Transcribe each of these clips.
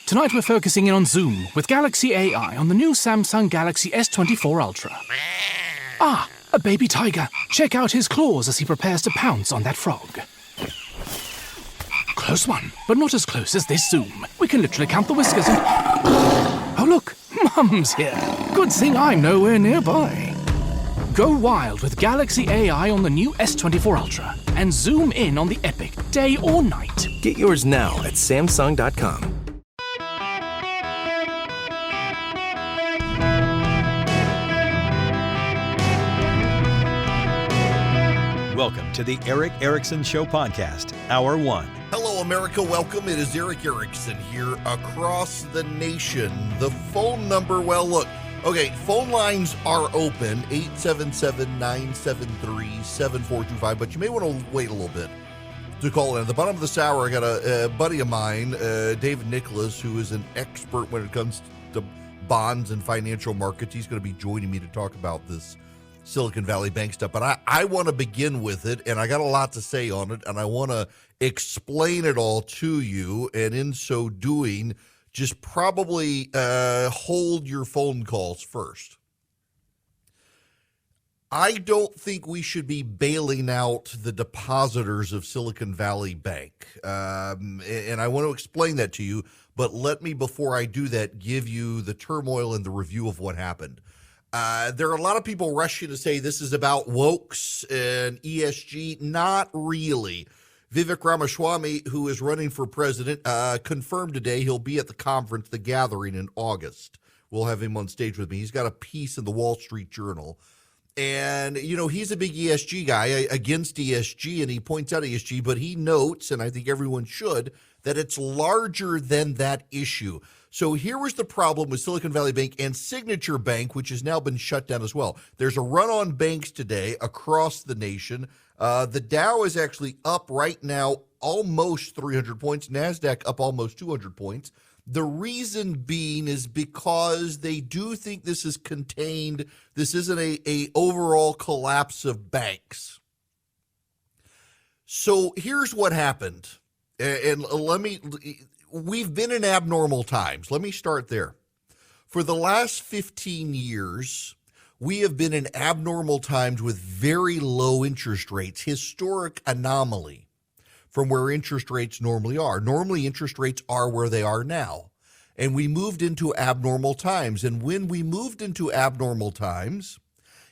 Tonight we're focusing in on Zoom with Galaxy AI on the new Samsung Galaxy S24 Ultra. Ah, a baby tiger. Check out his claws as he prepares to pounce on that frog. Close one, but not as close as this Zoom. We can literally count the whiskers and... Oh look, Mum's here. Good thing I'm nowhere nearby. Go wild with Galaxy AI on the new S24 Ultra and zoom in on the epic day or night. Get yours now at Samsung.com. Welcome to the Eric Erickson Show podcast, Hour 1. Hello, America. Welcome. It is Eric Erickson here across the nation. The phone number, well, look, okay, phone lines are open, 877-973-7425, but you may want to wait a little bit to call in. At the bottom of this hour, I got a buddy of mine, David Nicholas, who is an expert when it comes to bonds and financial markets. He's going to be joining me to talk about this Silicon Valley Bank stuff, but I want to begin with it, and I got a lot to say on it, and I want to explain it all to you, and in so doing, just probably hold your phone calls first. I don't think we should be bailing out the depositors of Silicon Valley Bank, and I want to explain that to you, but let me, before I do that, give you the turmoil and the review of what happened. There are a lot of people rushing to say this is about wokes and ESG. Not really. Vivek Ramaswamy, who is running for president, confirmed today he'll be at the conference, The Gathering, in August. We'll have him on stage with me. He's got a piece in the Wall Street Journal. And, you know, he's a big ESG guy against ESG, and he points out ESG, but he notes, and I think everyone should, that it's larger than that issue. So here was the problem with Silicon Valley Bank and Signature Bank, which has now been shut down as well. There's a run on banks today across the nation. The Dow is actually up right now almost 300 points. NASDAQ up almost 200 points. The reason being is because they do think this is contained. This isn't a overall collapse of banks. So here's what happened. And we've been in abnormal times. Let me start there. For the last 15 years, we have been in abnormal times with very low interest rates, historic anomaly from where interest rates normally are. Normally, interest rates are where they are now. And we moved into abnormal times. And when we moved into abnormal times,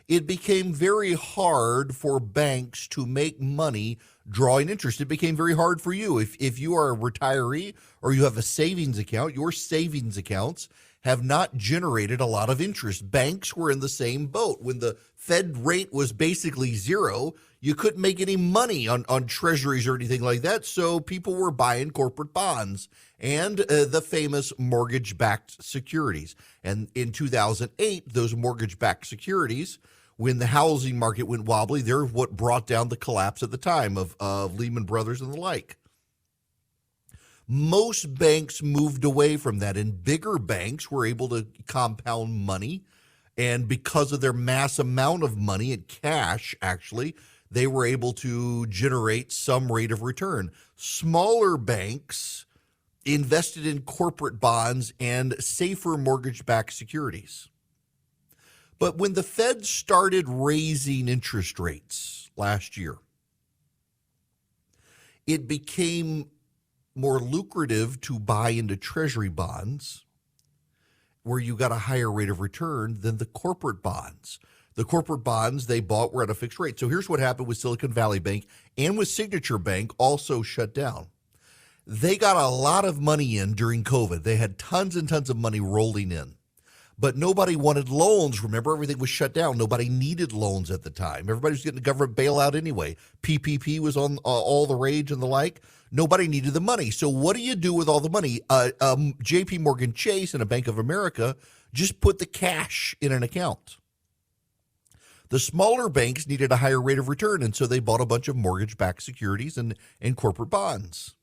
it became very hard for banks to make money drawing interest. It became very hard for you. If you are a retiree or you have a savings account, your savings accounts have not generated a lot of interest. Banks were in the same boat. When the Fed rate was basically zero, you couldn't make any money on treasuries or anything like that, so people were buying corporate bonds and the famous mortgage-backed securities. And in 2008, those mortgage-backed securities, when the housing market went wobbly, they're what brought down the collapse at the time of Lehman Brothers and the like. Most banks moved away from that, and bigger banks were able to compound money. And because of their mass amount of money and cash, actually, they were able to generate some rate of return. Smaller banks invested in corporate bonds and safer mortgage-backed securities. But when the Fed started raising interest rates last year, it became more lucrative to buy into treasury bonds where you got a higher rate of return than the corporate bonds. The corporate bonds they bought were at a fixed rate. So here's what happened with Silicon Valley Bank and with Signature Bank, also shut down. They got a lot of money in during COVID. They had tons and tons of money rolling in. But nobody wanted loans. Remember, everything was shut down. Nobody needed loans at the time. Everybody was getting a government bailout anyway. PPP was on all the rage and the like. Nobody needed the money. So what do you do with all the money? JP Morgan Chase and a Bank of America just put the cash in an account. The smaller banks needed a higher rate of return, and so they bought a bunch of mortgage-backed securities and corporate bonds.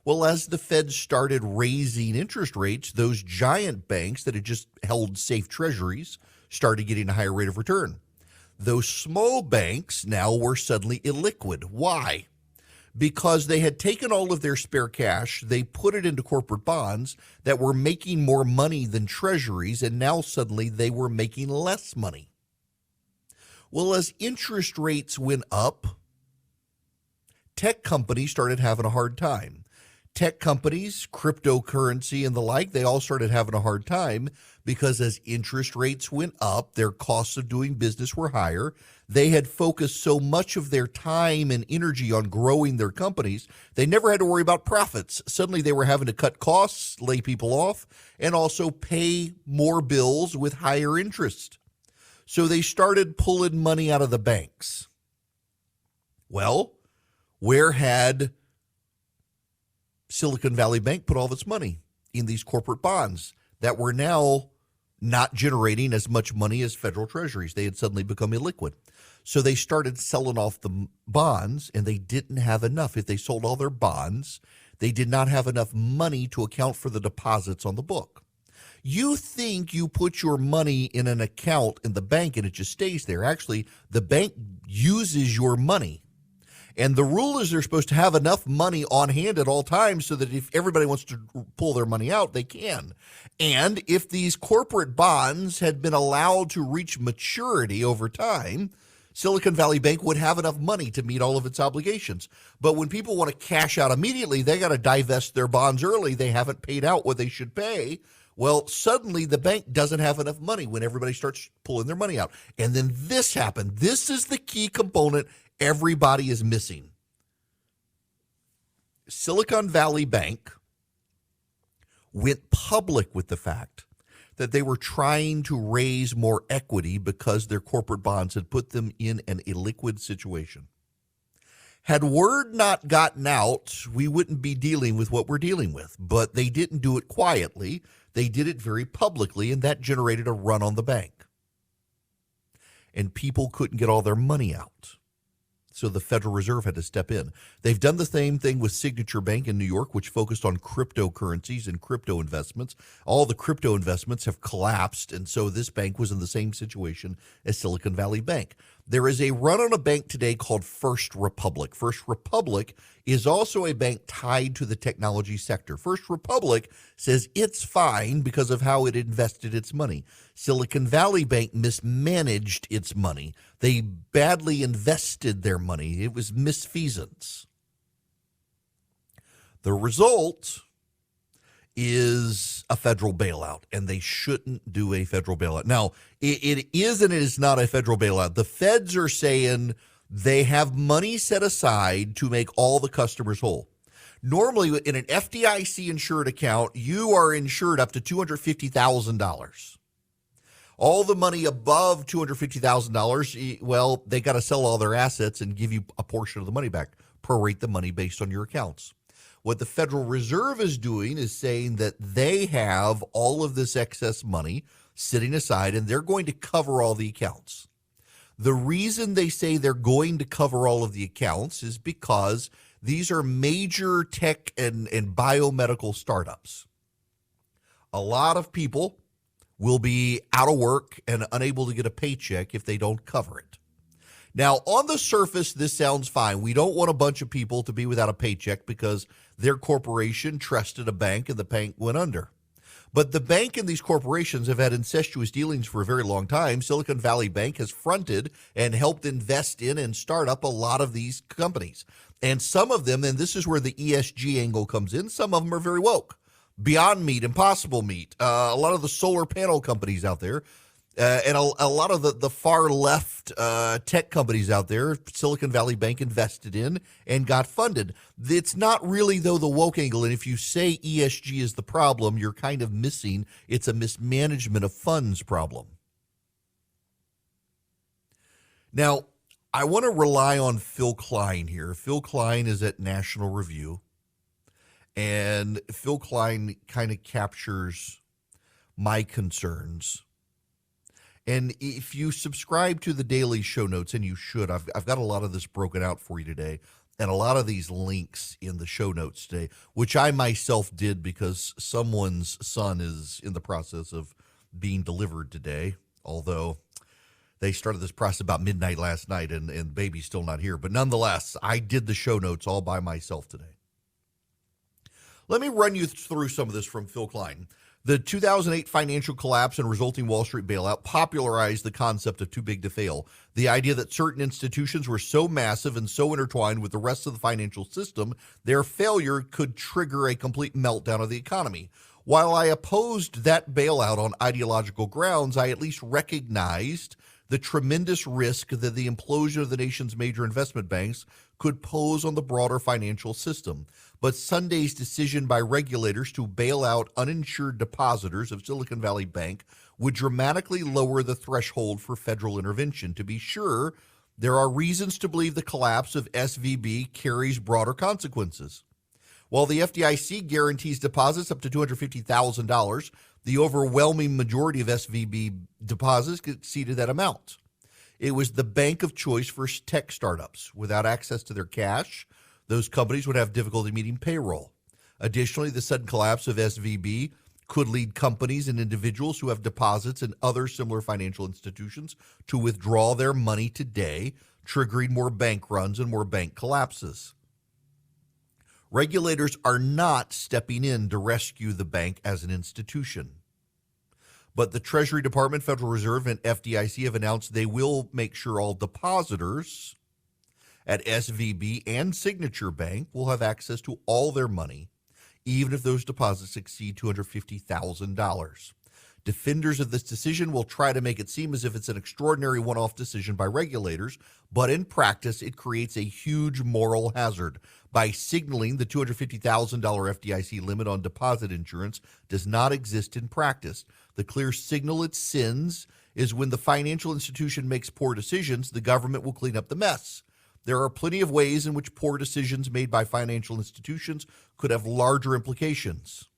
Well, as the Fed started raising interest rates, those giant banks that had just held safe treasuries started getting a higher rate of return. Those small banks now were suddenly illiquid. Why? because they had taken all of their spare cash, they put it into corporate bonds that were making more money than treasuries, and now suddenly they were making less money. Well, as interest rates went up, tech companies started having a hard time. Tech companies, cryptocurrency, and the like, they all started having a hard time because as interest rates went up, their costs of doing business were higher. They had focused so much of their time and energy on growing their companies, they never had to worry about profits. Suddenly they were having to cut costs, lay people off, and also pay more bills with higher interest. So they started pulling money out of the banks. Well, where had Silicon Valley Bank put all of its money? In these corporate bonds that were now not generating as much money as federal treasuries. They had suddenly become illiquid. So they started selling off the bonds, and they didn't have enough. If they sold all their bonds, they did not have enough money to account for the deposits on the book. You think you put your money in an account in the bank and it just stays there. Actually, the bank uses your money. And the rule is they're supposed to have enough money on hand at all times so that if everybody wants to pull their money out, they can. And if these corporate bonds had been allowed to reach maturity over time, Silicon Valley Bank would have enough money to meet all of its obligations. But when people want to cash out immediately, they got to divest their bonds early. They haven't paid out what they should pay. Well, suddenly the bank doesn't have enough money when everybody starts pulling their money out. And then this happened. This is the key component everybody is missing. Silicon Valley Bank went public with the fact that they were trying to raise more equity because their corporate bonds had put them in an illiquid situation. Had word not gotten out, we wouldn't be dealing with what we're dealing with. But they didn't do it quietly. They did it very publicly, and that generated a run on the bank. And people couldn't get all their money out. So the Federal Reserve had to step in. They've done the same thing with Signature Bank in New York, which focused on cryptocurrencies and crypto investments. All the crypto investments have collapsed, and so this bank was in the same situation as Silicon Valley Bank. There is a run on a bank today called First Republic. First Republic is also a bank tied to the technology sector. First Republic says it's fine because of how it invested its money. Silicon Valley Bank mismanaged its money. They badly invested their money. It was misfeasance. The result is a federal bailout, and they shouldn't do a federal bailout. Now, it is and it is not a federal bailout. The feds are saying they have money set aside to make all the customers whole. Normally, in an FDIC insured account, you are insured up to $250,000. All the money above $250,000, well, they got to sell all their assets and give you a portion of the money back, prorate the money based on your accounts. What the Federal Reserve is doing is saying that they have all of this excess money sitting aside, and they're going to cover all the accounts. The reason they say they're going to cover all of the accounts is because these are major tech and biomedical startups. A lot of people will be out of work and unable to get a paycheck if they don't cover it. Now, on the surface, this sounds fine. We don't want a bunch of people to be without a paycheck because their corporation trusted a bank and the bank went under. But the bank and these corporations have had incestuous dealings for a very long time. Silicon Valley Bank has fronted and helped invest in and start up a lot of these companies. And some of them, and this is where the ESG angle comes in, some of them are very woke. Beyond Meat, Impossible Meat, a lot of the solar panel companies out there, and a lot of the far left tech companies out there, Silicon Valley Bank invested in and got funded. It's not really, though, the woke angle. And if you say ESG is the problem, you're kind of missing. It's a mismanagement of funds problem. Now, I want to rely on Phil Klein here. Phil Klein is at National Review. And Phil Klein kind of captures my concerns. And if you subscribe to the daily show notes, and you should, I've got a lot of this broken out for you today, and a lot of these links in the show notes today, which I myself did because someone's son is in the process of being delivered today, although They started this process about midnight last night, and baby's still not here. But nonetheless, I did the show notes all by myself today. Let me run you through some of this from Phil Klein. The 2008 financial collapse and resulting Wall Street bailout popularized the concept of too big to fail. The idea that certain institutions were so massive and so intertwined with the rest of the financial system, their failure could trigger a complete meltdown of the economy. While I opposed that bailout on ideological grounds, I at least recognized the tremendous risk that the implosion of the nation's major investment banks could pose on the broader financial system. But Sunday's decision by regulators to bail out uninsured depositors of Silicon Valley Bank would dramatically lower the threshold for federal intervention. To be sure, there are reasons to believe the collapse of SVB carries broader consequences. While the FDIC guarantees deposits up to $250,000, the overwhelming majority of SVB deposits exceeded that amount. It was the bank of choice for tech startups. Without access to their cash, those companies would have difficulty meeting payroll. Additionally, the sudden collapse of SVB could lead companies and individuals who have deposits in other similar financial institutions to withdraw their money today, triggering more bank runs and more bank collapses. Regulators are not stepping in to rescue the bank as an institution. But the Treasury Department, Federal Reserve, and FDIC have announced they will make sure all depositors at SVB and Signature Bank will have access to all their money, even if those deposits exceed $250,000. Defenders of this decision will try to make it seem as if it's an extraordinary one-off decision by regulators, but in practice, it creates a huge moral hazard. By signaling the $250,000 FDIC limit on deposit insurance does not exist in practice. The clear signal it sends is when the financial institution makes poor decisions, the government will clean up the mess. There are plenty of ways in which poor decisions made by financial institutions could have larger implications.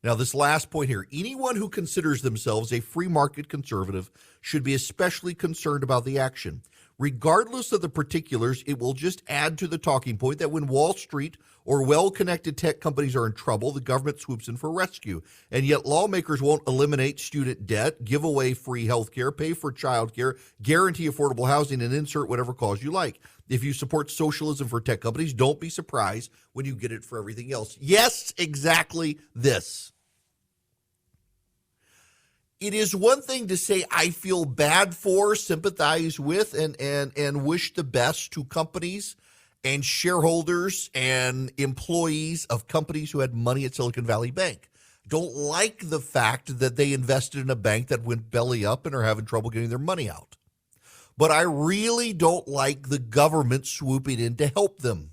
Now, this last point here, anyone who considers themselves a free market conservative should be especially concerned about the action. Regardless of the particulars, it will just add to the talking point that when Wall Street or well-connected tech companies are in trouble, the government swoops in for rescue. And yet lawmakers won't eliminate student debt, give away free health care, pay for child care, guarantee affordable housing, and insert whatever cause you like. If you support socialism for tech companies, don't be surprised when you get it for everything else. Yes, exactly this. It is one thing to say I feel bad for, sympathize with, and wish the best to companies and shareholders and employees of companies who had money at Silicon Valley Bank. Don't like the fact that they invested in a bank that went belly up and are having trouble getting their money out. But I really don't like the government swooping in to help them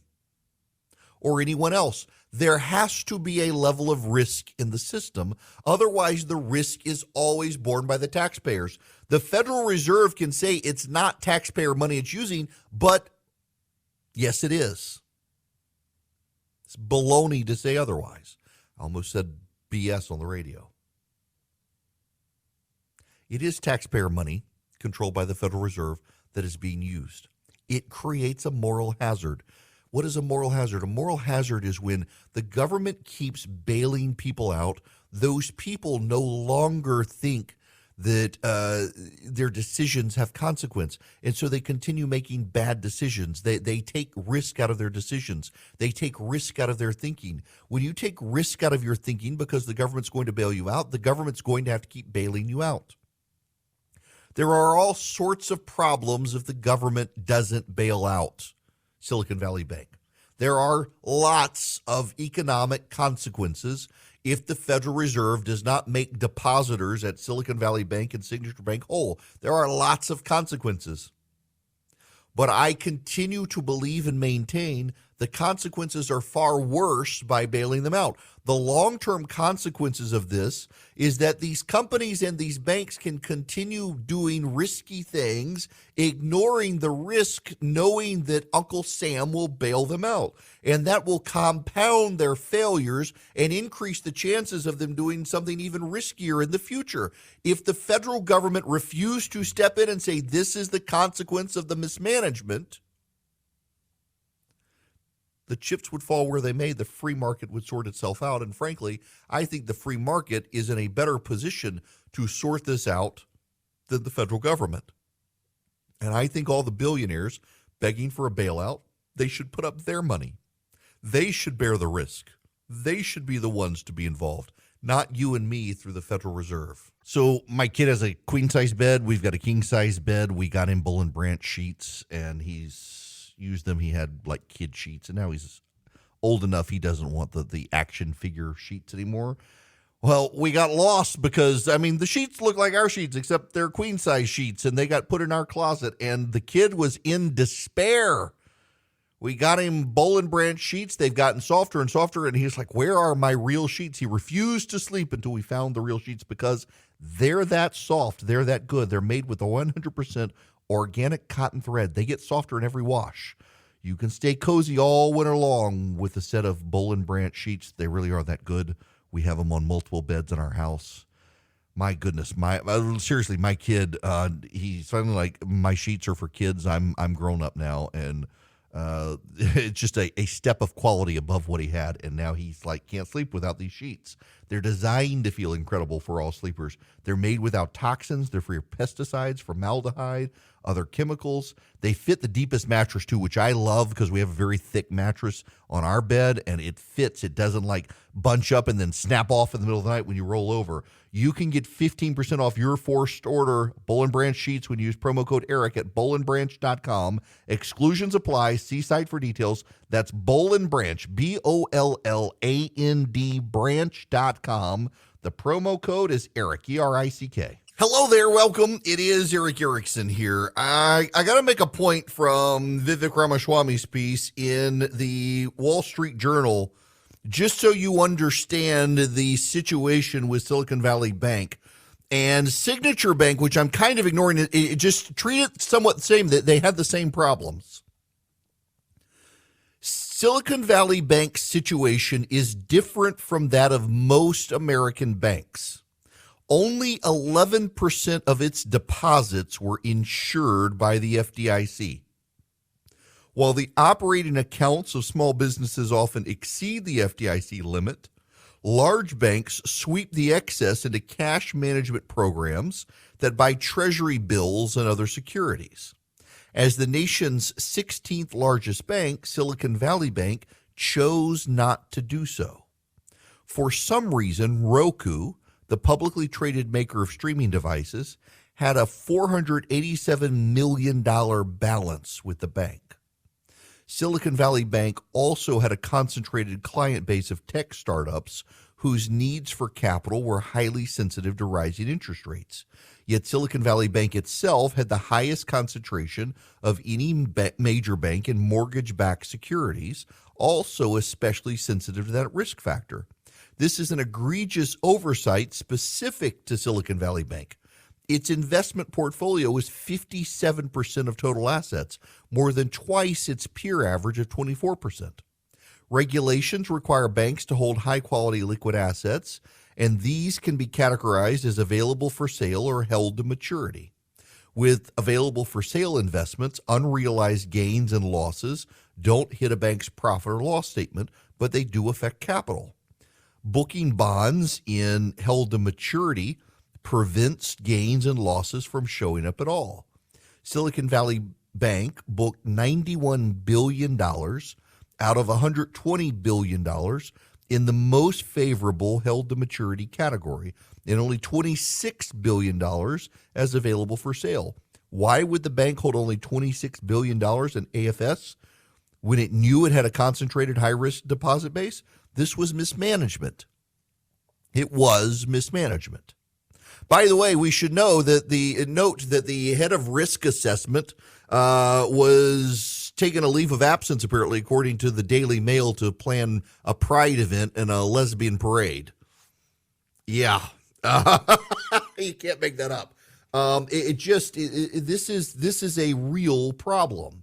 or anyone else. There has to be a level of risk in the system. Otherwise, the risk is always borne by the taxpayers. The Federal Reserve can say it's not taxpayer money it's using, but yes, it is. It's baloney to say otherwise. I almost said BS on the radio. It is taxpayer money controlled by the Federal Reserve that is being used. It creates a moral hazard. What is a moral hazard? A moral hazard is when the government keeps bailing people out. Those people no longer think that their decisions have consequence. And so they continue making bad decisions. They take risk out of their decisions. They take risk out of their thinking. When you take risk out of your thinking because the government's going to bail you out, the government's going to have to keep bailing you out. There are all sorts of problems if the government doesn't bail out Silicon Valley Bank. There are lots of economic consequences if the Federal Reserve does not make depositors at Silicon Valley Bank and Signature Bank whole. There are lots of consequences. But I continue to believe and maintain the consequences are far worse by bailing them out. The long-term consequences of this is that these companies and these banks can continue doing risky things, ignoring the risk, knowing that Uncle Sam will bail them out. And that will compound their failures and increase the chances of them doing something even riskier in the future. If the federal government refused to step in and say, this is the consequence of the mismanagement, the chips would fall where they may. The free market would sort itself out. And frankly, I think the free market is in a better position to sort this out than the federal government. And I think all the billionaires begging for a bailout, they should put up their money. They should bear the risk. They should be the ones to be involved, not you and me through the Federal Reserve. So my kid has a queen-size bed. We've got a king-size bed. We got him Bull and Branch sheets, and he's used them. He had like kid sheets, and now he's old enough he doesn't want the action figure sheets anymore. Well, we got lost because, the sheets look like our sheets, except they're queen-size sheets, and they got put in our closet, and the kid was in despair. We got him Bull and Branch sheets. They've gotten softer and softer, and he's like, where are my real sheets? He refused to sleep until we found the real sheets because they're that soft. They're that good. They're made with a 100% organic cotton thread. They get softer in every wash. You can stay cozy all winter long with a set of Bull and Branch sheets. They really are that good. We have them on multiple beds in our house. My goodness, seriously, my kid, he's finally like, my sheets are for kids. I'm grown up now, and it's just a step of quality above what he had, and now he's like, can't sleep without these sheets. They're designed to feel incredible for all sleepers. They're made without toxins. They're free of pesticides, formaldehyde, other chemicals. They fit the deepest mattress too, which I love because we have a very thick mattress on our bed, and it fits. It doesn't like bunch up and then snap off in the middle of the night when you roll over. You can get 15% off your first order Bull and Branch sheets when you use promo code ERIC at bullandbranch.com. Exclusions apply. See site for details. That's Bull and Branch, BOLLAND branch.com. The promo code is ERIC, ERICK. Hello there, welcome. It is Eric Erickson here. I got to make a point from Vivek Ramaswamy's piece in the Wall Street Journal, just so you understand the situation with Silicon Valley Bank and Signature Bank, which I'm kind of ignoring. It just treat it somewhat the same, that they had the same problems. Silicon Valley Bank's situation is different from that of most American banks. Only 11% of its deposits were insured by the FDIC. While the operating accounts of small businesses often exceed the FDIC limit, large banks sweep the excess into cash management programs that buy treasury bills and other securities. As the nation's 16th largest bank, Silicon Valley Bank chose not to do so. For some reason, Roku, the publicly traded maker of streaming devices, had a $487 million balance with the bank. Silicon Valley Bank also had a concentrated client base of tech startups whose needs for capital were highly sensitive to rising interest rates. Yet Silicon Valley Bank itself had the highest concentration of any major bank in mortgage-backed securities, also especially sensitive to that risk factor. This is an egregious oversight specific to Silicon Valley Bank. Its investment portfolio is 57% of total assets, more than twice its peer average of 24%. Regulations require banks to hold high-quality liquid assets, and these can be categorized as available for sale or held to maturity. With available for sale investments, unrealized gains and losses don't hit a bank's profit or loss statement, but they do affect capital. Booking bonds in held to maturity prevents gains and losses from showing up at all. Silicon Valley Bank booked $91 billion out of $120 billion in the most favorable held to maturity category, and only $26 billion as available for sale. Why would the bank hold only $26 billion in AFS when it knew it had a concentrated high-risk deposit base? This was mismanagement. It was mismanagement. By the way, we should note that the head of risk assessment was taking a leave of absence, apparently, according to the Daily Mail, to plan a pride event and a lesbian parade. Yeah. You can't make that up. This is a real problem.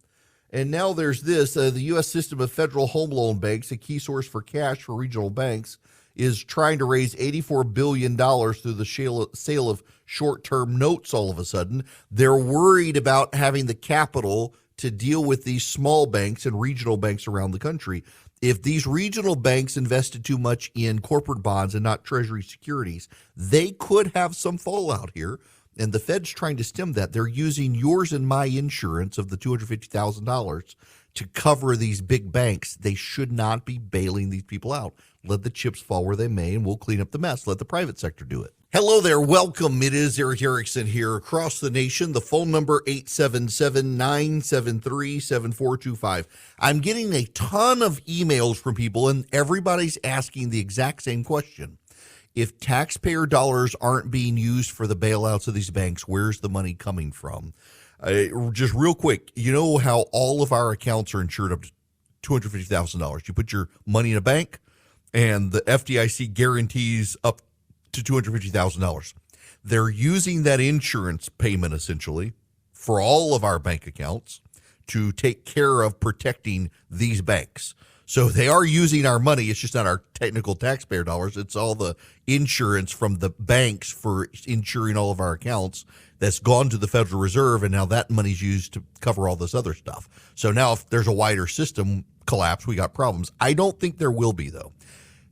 And now there's this, the U.S. system of federal home loan banks, a key source for cash for regional banks, is trying to raise $84 billion through the sale of short-term notes all of a sudden. They're worried about having the capital to deal with these small banks and regional banks around the country. If these regional banks invested too much in corporate bonds and not treasury securities, they could have some fallout here. And the Fed's trying to stem that. They're using yours and my insurance of the $250,000 to cover these big banks. They should not be bailing these people out. Let the chips fall where they may, and we'll clean up the mess. Let the private sector do it. Hello there. Welcome. It is Eric Erickson here across the nation. The phone number 877-973-7425. I'm getting a ton of emails from people, and everybody's asking the exact same question. If taxpayer dollars aren't being used for the bailouts of these banks, where's the money coming from? Just real quick, you know how all of our accounts are insured up to $250,000. You put your money in a bank, and the FDIC guarantees up to $250,000. They're using that insurance payment essentially for all of our bank accounts to take care of protecting these banks. So they are using our money. It's just not our technical taxpayer dollars. It's all the insurance from the banks for insuring all of our accounts that's gone to the Federal Reserve, and now that money's used to cover all this other stuff. So now if there's a wider system collapse, we got problems. I don't think there will be, though.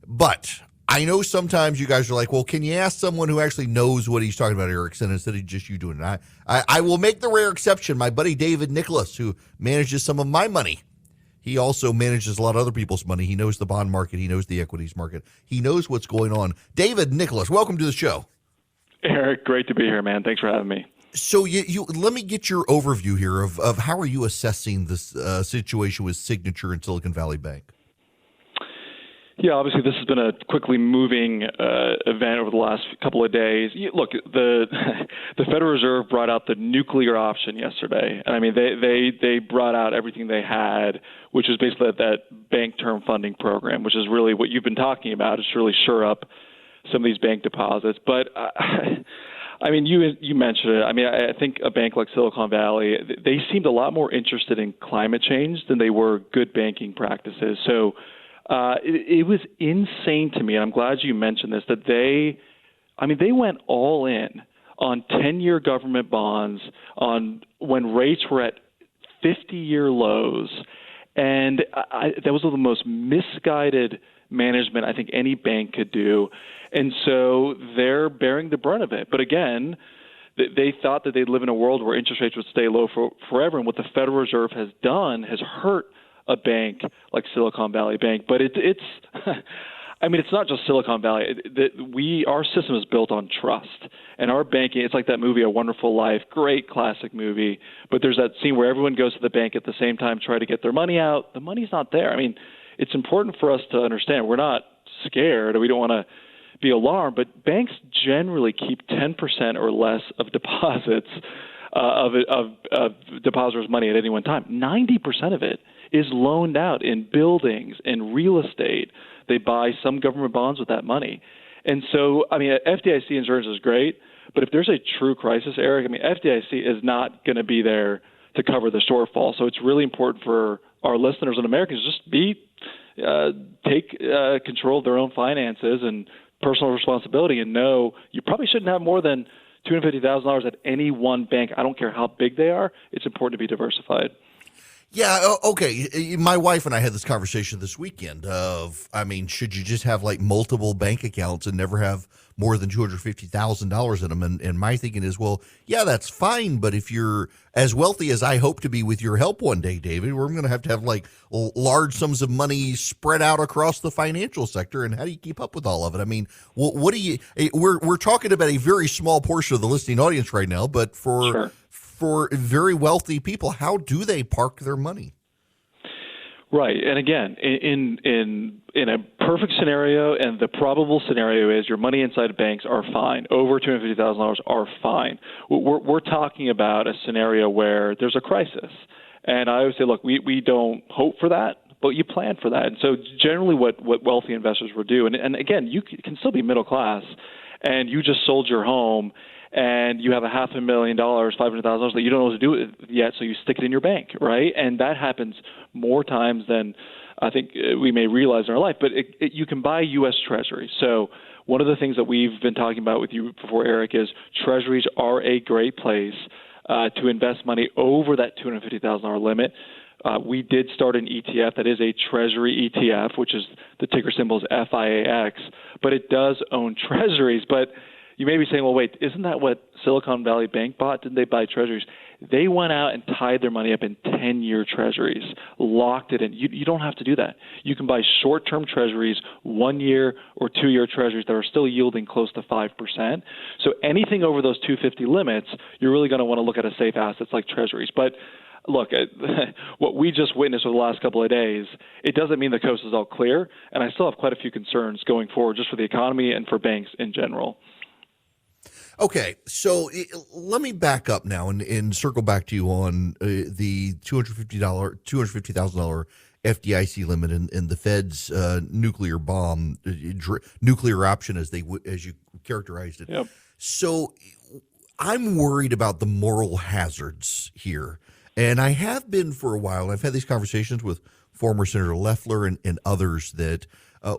But I know sometimes you guys are like, well, can you ask someone who actually knows what he's talking about, Erickson, instead of just you doing it? I will make the rare exception. My buddy David Nicholas, who manages some of my money, he also manages a lot of other people's money. He knows the bond market. He knows the equities market. He knows what's going on. David Nicholas, welcome to the show. Eric, great to be here, man. Thanks for having me. So you let me get your overview here of how are you assessing this situation with Signature and Silicon Valley Bank? Yeah, obviously this has been a quickly moving event over the last couple of days. Look, the Federal Reserve brought out the nuclear option yesterday. I mean, they brought out everything they had, which is basically that bank term funding program, which is really what you've been talking about. It's really shore up some of these bank deposits. But I mean, you mentioned it. I mean, I think a bank like Silicon Valley, they seemed a lot more interested in climate change than they were good banking practices. So it was insane to me, and I'm glad you mentioned this, that they went all in on 10-year government bonds on when rates were at 50-year lows, and that was one of the most misguided management I think any bank could do, and so they're bearing the brunt of it. But again, they thought that they'd live in a world where interest rates would stay low forever, and what the Federal Reserve has done has hurt a bank like Silicon Valley Bank. But it's I mean, it's not just Silicon Valley. Our system is built on trust. And our banking, it's like that movie, A Wonderful Life, great classic movie. But there's that scene where everyone goes to the bank at the same time, try to get their money out. The money's not there. I mean, it's important for us to understand we're not scared. We don't want to be alarmed. But banks generally keep 10% or less of deposits of depositors' money at any one time. 90% of it is loaned out in buildings and real estate. They buy some government bonds with that money. And so, I mean, FDIC insurance is great, but if there's a true crisis, Eric, I mean, FDIC is not going to be there to cover the shortfall. So it's really important for our listeners and Americans just take control of their own finances and personal responsibility and know you probably shouldn't have more than $250,000 at any one bank. I don't care how big they are. It's important to be diversified. Yeah, okay. My wife and I had this conversation this weekend of, I mean, should you just have like multiple bank accounts and never have more than $250,000 in them? And my thinking is, well, yeah, that's fine. But if you're as wealthy as I hope to be with your help one day, David, we're going to have like large sums of money spread out across the financial sector. And how do you keep up with all of it? I mean, what do you, we're talking about a very small portion of the listening audience right now, but for very wealthy people, how do they park their money? Right. And again, in a perfect scenario, and the probable scenario is your money inside banks are fine. Over $250,000 are fine. We're talking about a scenario where there's a crisis. And I always say, look, we don't hope for that, but you plan for that. And so generally what wealthy investors will do, and again, you can still be middle class, and you just sold your home, and you have $500,000, $500,000 that you don't know what to do with yet, so you stick it in your bank, right? And that happens more times than I think we may realize in our life. But you can buy U.S. Treasuries. So one of the things that we've been talking about with you before, Eric, is Treasuries are a great place to invest money over that $250,000 limit. We did start an ETF that is a Treasury ETF, which is the ticker symbol is FIAX, but it does own Treasuries. But You may be saying, well, wait, isn't that what Silicon Valley Bank bought? Didn't they buy treasuries? They went out and tied their money up in 10-year treasuries, locked it in. You don't have to do that. You can buy short-term treasuries, 1-year or 2-year treasuries that are still yielding close to 5%. So anything over those 250 limits, you're really going to want to look at a safe assets like treasuries. But look, what we just witnessed over the last couple of days, it doesn't mean the coast is all clear, and I still have quite a few concerns going forward just for the economy and for banks in general. Okay, so let me back up now and circle back to you on the $250,000 FDIC limit and the Fed's nuclear bomb, nuclear option as you characterized it. Yep. So I'm worried about the moral hazards here, and I have been for a while. I've had these conversations with former Senator Loeffler and others that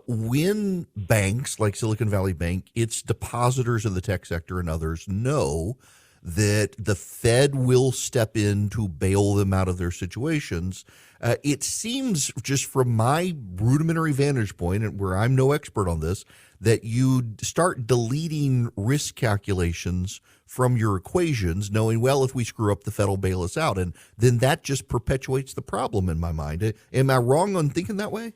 when banks like Silicon Valley Bank, its depositors in the tech sector and others know that the Fed will step in to bail them out of their situations, it seems just from my rudimentary vantage point, and where I'm no expert on this, that you start deleting risk calculations from your equations, knowing, well, if we screw up, the Fed will bail us out. And then that just perpetuates the problem in my mind. Am I wrong on thinking that way?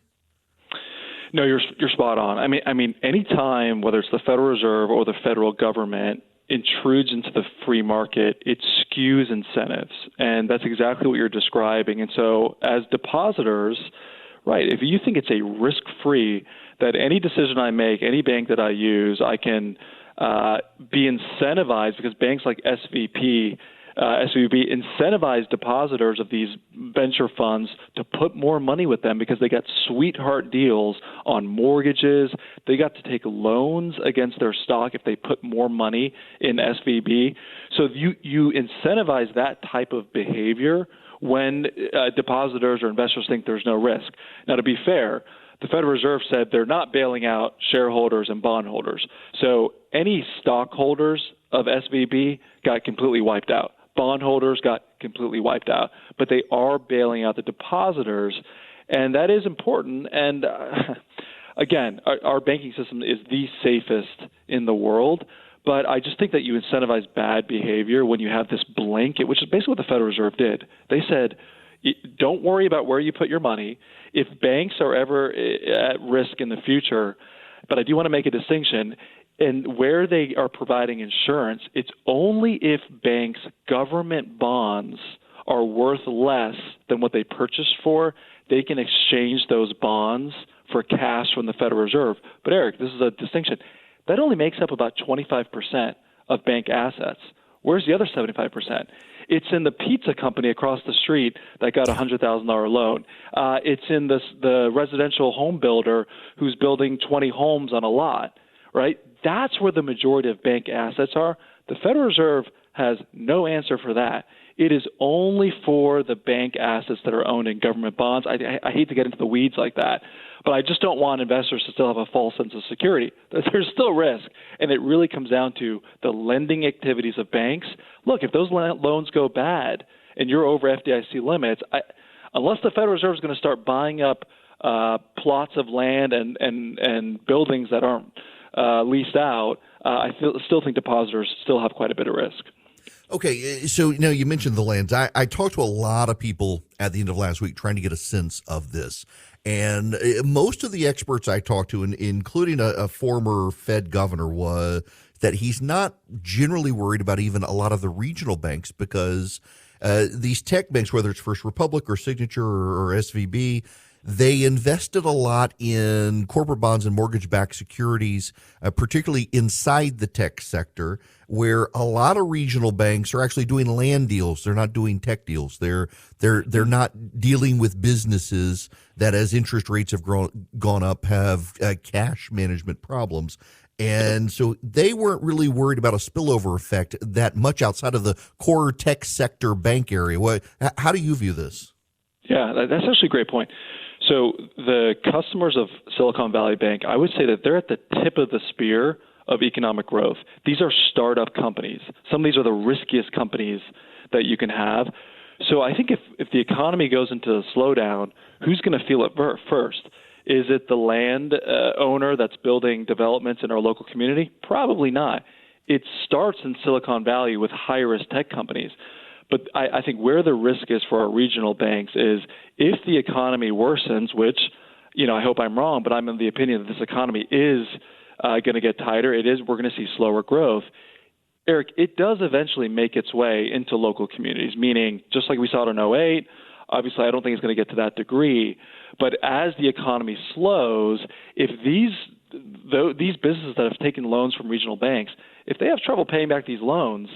No, you're spot on. I mean, any time, whether it's the Federal Reserve or the federal government intrudes into the free market, it skews incentives, and that's exactly what you're describing. And so, as depositors, right, if you think it's a risk-free that any decision I make, any bank that I use, I can be incentivized because banks like SVB incentivize depositors of these venture funds to put more money with them because they got sweetheart deals on mortgages. They got to take loans against their stock if they put more money in SVB. So you incentivize that type of behavior when depositors or investors think there's no risk. Now, to be fair, the Federal Reserve said they're not bailing out shareholders and bondholders. So any stockholders of SVB got completely wiped out. Bondholders got completely wiped out, but they are bailing out the depositors, and that is important. And again, our banking system is the safest in the world, but I just think that you incentivize bad behavior when you have this blanket, which is basically what the Federal Reserve did. They said, don't worry about where you put your money. If banks are ever at risk in the future, but I do want to make a distinction, and where they are providing insurance, it's only if banks' government bonds are worth less than what they purchased for, they can exchange those bonds for cash from the Federal Reserve. But Eric, this is a distinction. That only makes up about 25% of bank assets. Where's the other 75%? It's in the pizza company across the street that got a $100,000 loan. It's in the residential home builder who's building 20 homes on a lot, right? That's where the majority of bank assets are. The Federal Reserve has no answer for that. It is only for the bank assets that are owned in government bonds. I hate to get into the weeds like that, but I just don't want investors to still have a false sense of security. There's still risk, and it really comes down to the lending activities of banks. Look, if those loans go bad and you're over FDIC limits, unless the Federal Reserve is going to start buying up plots of land and buildings that aren't leased out, I still think depositors still have quite a bit of risk. Okay, so you mentioned the lands. I talked to a lot of people at the end of last week trying to get a sense of this. And most of the experts I talked to, including a former Fed governor, was that he's not generally worried about even a lot of the regional banks because these tech banks, whether it's First Republic or Signature or SVB, they invested a lot in corporate bonds and mortgage-backed securities, particularly inside the tech sector, where a lot of regional banks are actually doing land deals. They're not doing tech deals. They're not dealing with businesses that, as interest rates have gone up, have cash management problems. And so they weren't really worried about a spillover effect that much outside of the core tech sector bank area. How do you view this? Yeah, that's actually a great point. So the customers of Silicon Valley Bank, I would say that they're at the tip of the spear of economic growth. These are startup companies. Some of these are the riskiest companies that you can have. So I think if the economy goes into a slowdown, who's going to feel it first? Is it the land owner that's building developments in our local community? Probably not. it starts in Silicon Valley with high-risk tech companies. But I think where the risk is for our regional banks is if the economy worsens, which, I hope I'm wrong, but I'm in the opinion that this economy is going to get tighter. We're going to see slower growth. Eric, it does eventually make its way into local communities, meaning just like we saw it in 2008, obviously I don't think it's going to get to that degree. But as the economy slows, if these businesses that have taken loans from regional banks, if they have trouble paying back these loans,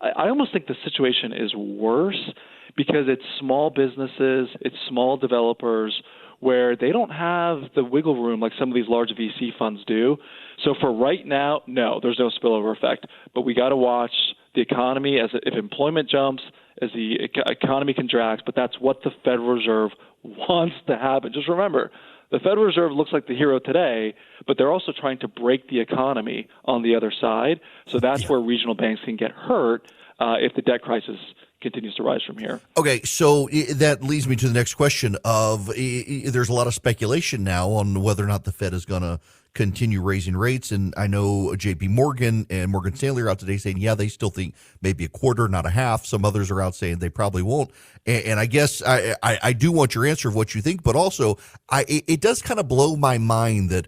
I almost think the situation is worse because it's small businesses, it's small developers where they don't have the wiggle room like some of these large VC funds do. So for right now, no, there's no spillover effect. But we got to watch the economy if employment jumps, as the economy contracts. But that's what the Federal Reserve wants to happen. Just remember, the Federal Reserve looks like the hero today, but they're also trying to break the economy on the other side. So that's where regional banks can get hurt if the debt crisis continues to rise from here. Okay, so that leads me to the next question of there's a lot of speculation now on whether or not the Fed is going to continue raising rates. And I know JP Morgan and Morgan Stanley are out today saying, yeah, they still think maybe a quarter, not a half. Some others are out saying they probably won't. And I guess I do want your answer of what you think, but also it does kind of blow my mind that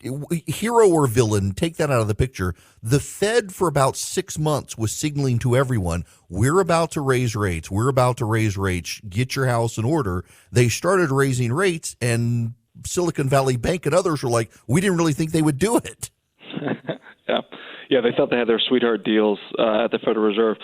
hero or villain, take that out of the picture. The Fed for about 6 months was signaling to everyone, we're about to raise rates. We're about to raise rates. Get your house in order. They started raising rates and Silicon Valley Bank and others were like, we didn't really think they would do it. Yeah, they thought they had their sweetheart deals at the Federal Reserve.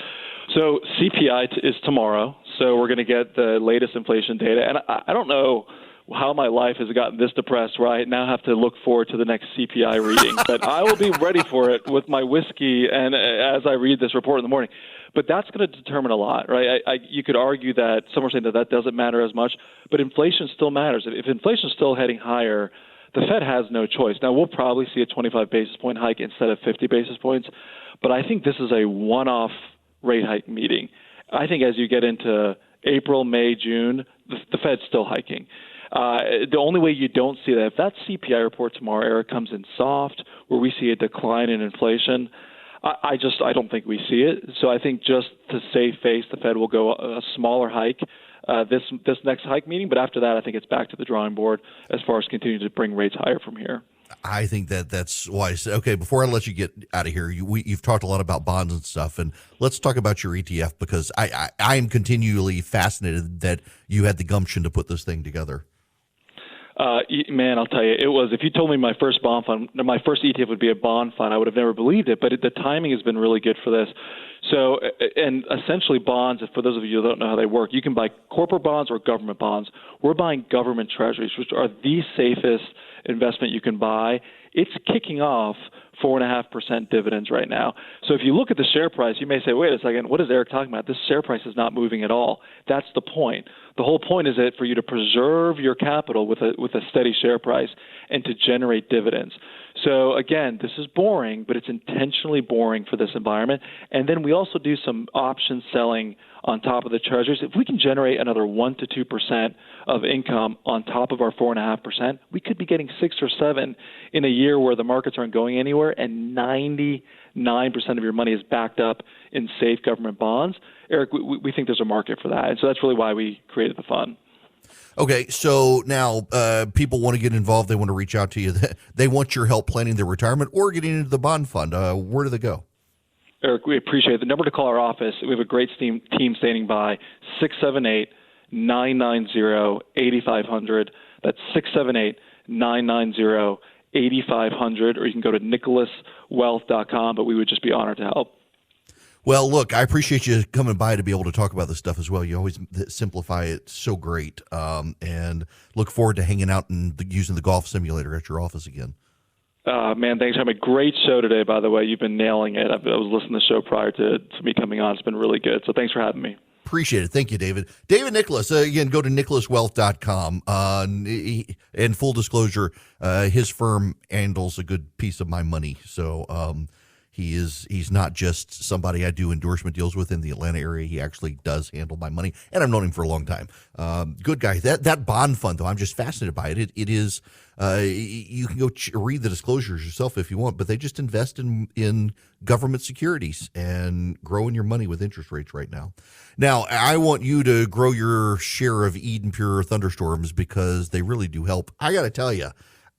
So CPI is tomorrow, so we're going to get the latest inflation data. And I don't know how my life has gotten this depressed where I now have to look forward to the next CPI reading. But I will be ready for it with my whiskey and as I read this report in the morning. But that's going to determine a lot, right? You could argue that some are saying that doesn't matter as much, but inflation still matters. If inflation is still heading higher, the Fed has no choice. Now, we'll probably see a 25 basis point hike instead of 50 basis points, but I think this is a one-off rate hike meeting. I think as you get into April, May, June, the Fed's still hiking. The only way you don't see that, if that CPI report tomorrow, Eric, comes in soft, where we see a decline in inflation, I don't think we see it. So I think just to save face, the Fed will go a smaller hike this next hike meeting. But after that, I think it's back to the drawing board as far as continuing to bring rates higher from here. I think that's wise. Okay, before I let you get out of here, you've talked a lot about bonds and stuff, and let's talk about your ETF because I am continually fascinated that you had the gumption to put this thing together. Man, I'll tell you, it was. If you told me my first bond fund, my first ETF would be a bond fund, I would have never believed it. But the timing has been really good for this. So, and essentially bonds, for those of you who don't know how they work, you can buy corporate bonds or government bonds. We're buying government treasuries, which are the safest investment you can buy. It's kicking off 4.5% dividends right now. So if you look at the share price, you may say, wait a second, what is Eric talking about? This share price is not moving at all. That's the point. The whole point is that for you to preserve your capital with a steady share price and to generate dividends. So again, this is boring, but it's intentionally boring for this environment. And then we also do some option selling on top of the treasuries. If we can generate another 1 to 2% of income on top of our 4.5%, we could be getting 6 or 7 in a year where the markets aren't going anywhere, and 99% of your money is backed up in safe government bonds. Eric, we think there's a market for that, and so that's really why we created the fund. Okay, so now people want to get involved. They want to reach out to you. They want your help planning their retirement or getting into the bond fund. Where do they go? Eric, we appreciate it. The number to call our office, we have a great team standing by, 678-990-8500. That's 678-990-8500, or you can go to nicholaswealth.com, but we would just be honored to help. Well, look, I appreciate you coming by to be able to talk about this stuff as well. You always simplify it so great, and look forward to hanging out and using the golf simulator at your office again. Man, thanks for having a great show today, by the way. You've been nailing it. I was listening to the show prior to me coming on. It's been really good. So thanks for having me. Appreciate it. Thank you, David. David Nicholas, again, go to nicholaswealth.com. And full disclosure, his firm handles a good piece of my money. So He's not just somebody I do endorsement deals with in the Atlanta area. He actually does handle my money, and I've known him for a long time. Good guy. That bond fund, though, I'm just fascinated by it. It is you can go read the disclosures yourself if you want, but they just invest in government securities and growing your money with interest rates right now. Now, I want you to grow your share of Eden Pure thunderstorms because they really do help. I got to tell you,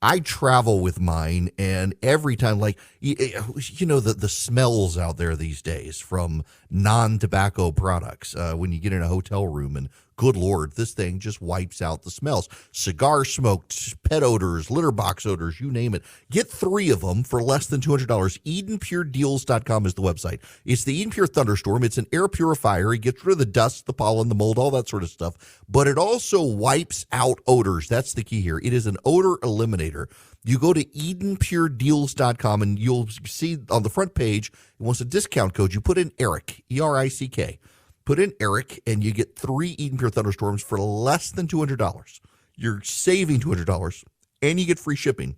I travel with mine, and every time, like, the smells out there these days from non-tobacco products when you get in a hotel room, and good Lord, this thing just wipes out the smells. Cigar smoke, pet odors, litter box odors, you name it. Get 3 of them for less than $200. EdenPureDeals.com is the website. It's the Eden Pure Thunderstorm. It's an air purifier. It gets rid of the dust, the pollen, the mold, all that sort of stuff. But it also wipes out odors. That's the key here. It is an odor eliminator. You go to EdenPureDeals.com and you'll see on the front page, it wants a discount code. You put in ERIC, ERICK. Put in ERIC, and you get 3 Eden Pure Thunderstorms for less than $200. You're saving $200, and you get free shipping.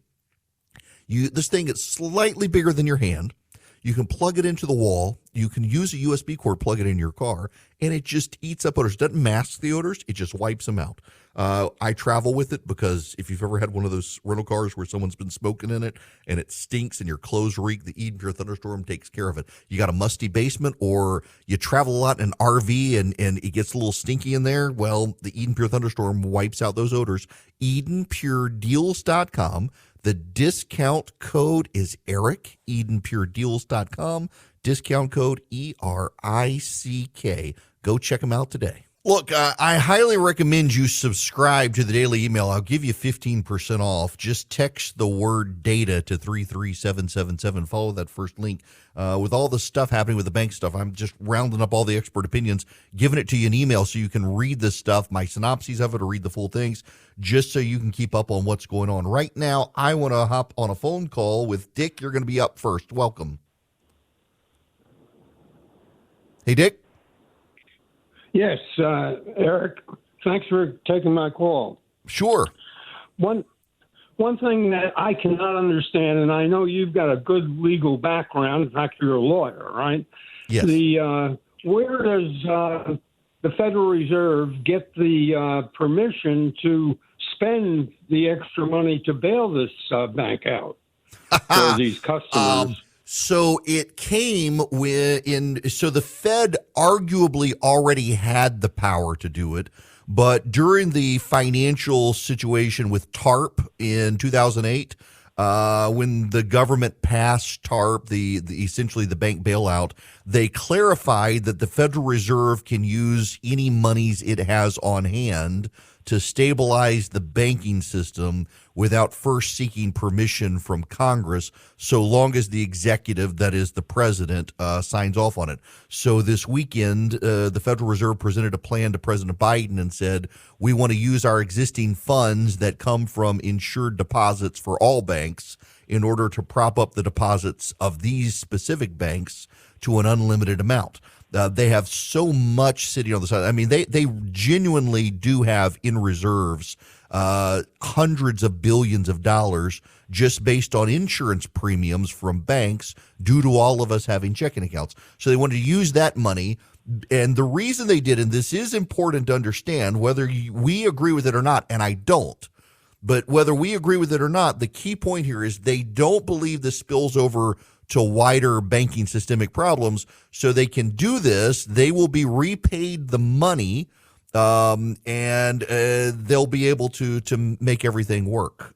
This thing is slightly bigger than your hand. You can plug it into the wall. You can use a USB cord, plug it in your car, and it just eats up odors. It doesn't mask the odors. It just wipes them out. I travel with it because if you've ever had one of those rental cars where someone's been smoking in it and it stinks and your clothes reek, the Eden Pure Thunderstorm takes care of it. You got a musty basement or you travel a lot in an RV and it gets a little stinky in there, well, the Eden Pure Thunderstorm wipes out those odors. EdenPureDeals.com. The discount code is ERIC, EdenPureDeals.com. Discount code ERICK. Go check them out today. Look, I highly recommend you subscribe to the daily email. I'll give you 15% off. Just text the word data to 33777. Follow that first link. With all the stuff happening with the bank stuff, I'm just rounding up all the expert opinions, giving it to you in email so you can read this stuff, my synopses of it, or read the full things, just so you can keep up on what's going on. Right now, I want to hop on a phone call with Dick. You're going to be up first. Welcome. Hey, Dick. Yes, Eric, thanks for taking my call. Sure. One thing that I cannot understand, and I know you've got a good legal background, in fact, you're a lawyer, right? Yes. Where does the Federal Reserve get the permission to spend the extra money to bail this bank out for these customers? So it came so the Fed arguably already had the power to do it, but during the financial situation with TARP in 2008, when the government passed TARP, essentially the bank bailout, they clarified that the Federal Reserve can use any monies it has on hand to stabilize the banking system without first seeking permission from Congress, so long as the executive, that is the president, signs off on it. So this weekend, the Federal Reserve presented a plan to President Biden and said, we want to use our existing funds that come from insured deposits for all banks in order to prop up the deposits of these specific banks to an unlimited amount. They have so much sitting on the side. I mean, they genuinely do have in reserves hundreds of billions of dollars just based on insurance premiums from banks due to all of us having checking accounts. So they wanted to use that money. And the reason they did, and this is important to understand, whether we agree with it or not, and I don't, but whether we agree with it or not, the key point here is they don't believe this spills over to wider banking systemic problems. So they can do this. They will be repaid the money, and they'll be able to make everything work.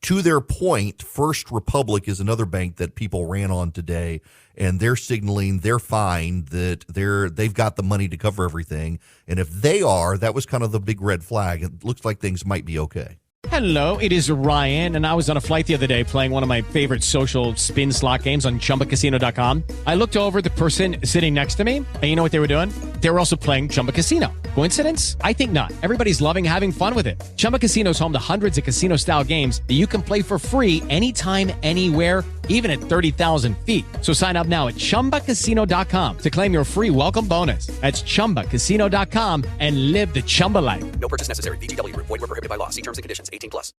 To their point, First Republic is another bank that people ran on today, and they're signaling they're fine, that they've got the money to cover everything. And if they are, that was kind of the big red flag. It looks like things might be okay. Hello, it is Ryan, and I was on a flight the other day playing one of my favorite social spin slot games on ChumbaCasino.com. I looked over at the person sitting next to me, and you know what they were doing? They were also playing Chumba Casino. Coincidence? I think not. Everybody's loving having fun with it. Chumba Casino is home to hundreds of casino-style games that you can play for free anytime, anywhere, even at 30,000 feet. So sign up now at ChumbaCasino.com to claim your free welcome bonus. That's ChumbaCasino.com and live the Chumba life. No purchase necessary. VGW Group. Void where prohibited by law. See terms and conditions. 18+.